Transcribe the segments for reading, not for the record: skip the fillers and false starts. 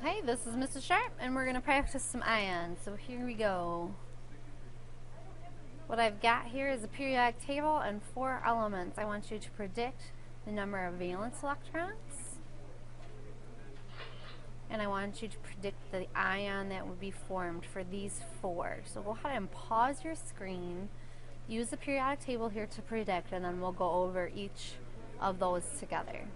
Okay, this is Mrs. Sharp, and we're going to practice some ions. So here we go. What I've got here is a periodic table and 4 elements. I want you to predict the number of valence electrons, and I want you to predict the ion that would be formed for these 4. So go ahead and pause your screen, use the periodic table here to predict, and then we'll go over each of those together.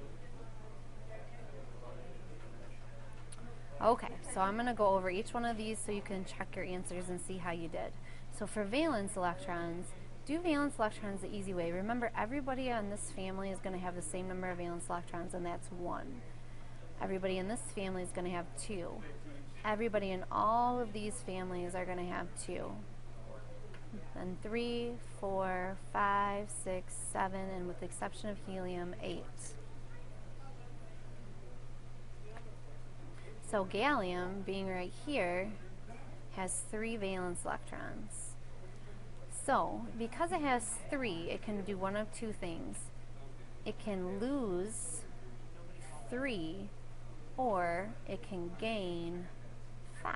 Okay, so I'm going to go over each one of these so you can check your answers and see how you did. So for valence electrons, do valence electrons the easy way. Remember, everybody in this family is going to have the same number of valence electrons, and that's 1. Everybody in this family is going to have 2. Everybody in all of these families are going to have 2. Then 3, 4, 5, 6, 7, and with the exception of helium, 8. So gallium, being right here, has 3 valence electrons. So because it has 3, it can do one of 2 things. It can lose 3, or it can gain 5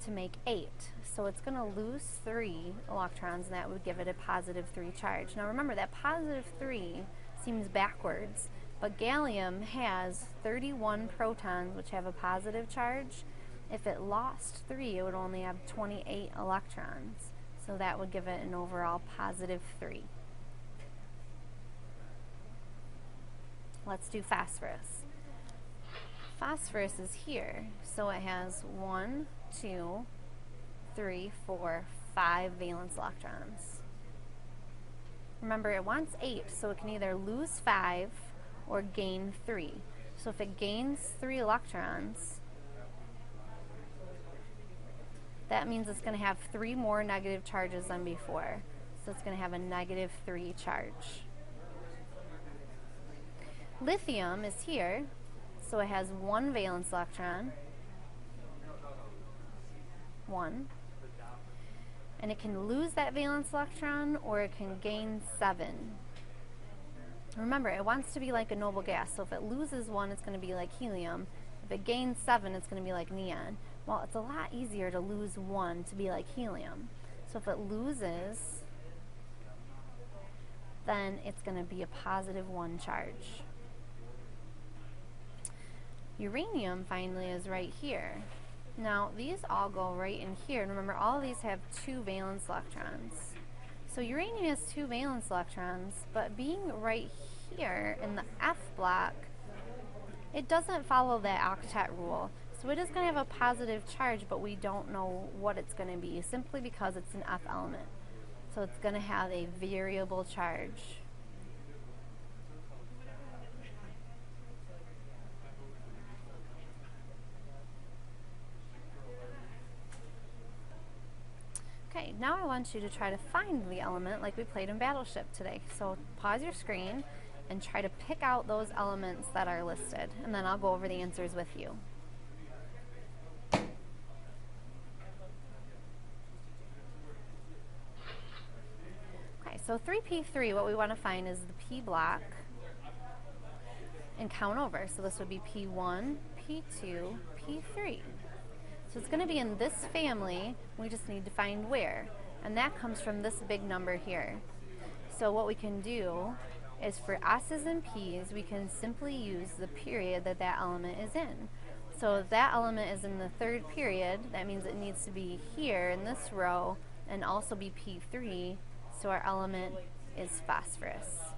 to make 8. So it's going to lose 3 electrons, and that would give it a positive 3 charge. Now remember, that positive 3 seems backwards, but gallium has 31 protons, which have a positive charge. If it lost 3, it would only have 28 electrons. So that would give it an overall positive 3. Let's do phosphorus. Phosphorus is here, so it has 1, 2, 3, 4, 5 valence electrons. Remember, it wants 8, so it can either lose 5 or gain 3. So if it gains 3 electrons, that means it's going to have 3 more negative charges than before. So it's going to have a negative 3 charge. Lithium is here, so it has 1 valence electron, 1, and it can lose that valence electron, or it can gain 7. Remember, it wants to be like a noble gas, so if it loses 1, it's going to be like helium. If it gains 7, it's going to be like neon. Well, it's a lot easier to lose 1 to be like helium. So if it loses, then it's going to be a positive 1 charge. Uranium, finally, is right here. Now, these all go right in here. And remember, all of these have 2 valence electrons. So uranium has 2 valence electrons, but being right here in the F block, it doesn't follow that octet rule. So it is going to have a positive charge, but we don't know what it's going to be, simply because it's an F element. So it's going to have a variable charge. Okay, now I want you to try to find the element like we played in Battleship today. So pause your screen and try to pick out those elements that are listed, and then I'll go over the answers with you. Okay, so 3p3, what we want to find is the p block and count over. So this would be p1, p2, p3. So it's going to be in this family. We just need to find where, and that comes from this big number here. So what we can do is, for S's and P's, we can simply use the period that that element is in. So if that element is in the 3rd period, that means it needs to be here in this row and also be P3, so our element is phosphorus.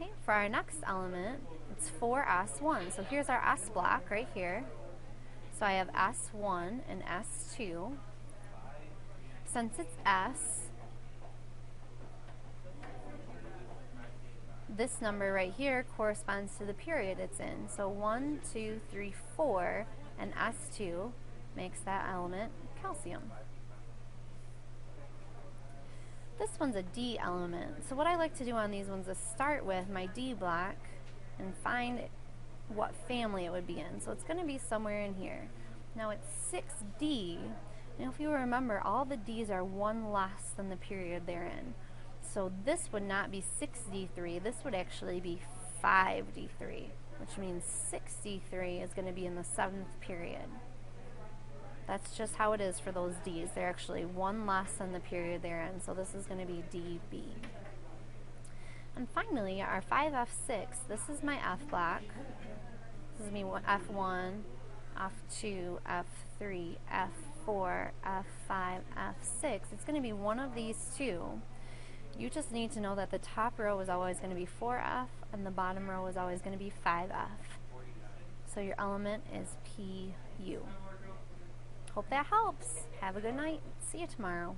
Okay, for our next element, it's 4S1. So here's our S block right here. So I have S1 and S2. Since it's S, this number right here corresponds to the period it's in. So 1, 2, 3, 4, and S2 makes that element calcium. This one's a D element. So what I like to do on these ones is start with my D block and find what family it would be in. So it's going to be somewhere in here. Now it's 6D. Now if you remember, all the D's are 1 less than the period they're in. So this would not be 6D3, this would actually be 5D3, which means 63 is going to be in the 7th period. That's just how it is for those D's. They're actually one less than the period they're in, so this is going to be DB. And finally, our 5F6, this is my F block. This is me F1, F2, F3, F4, F5, F6. It's going to be one of these two. You just need to know that the top row is always going to be 4F and the bottom row is always going to be 5F. So your element is PU. Hope that helps. Have a good night. See you tomorrow.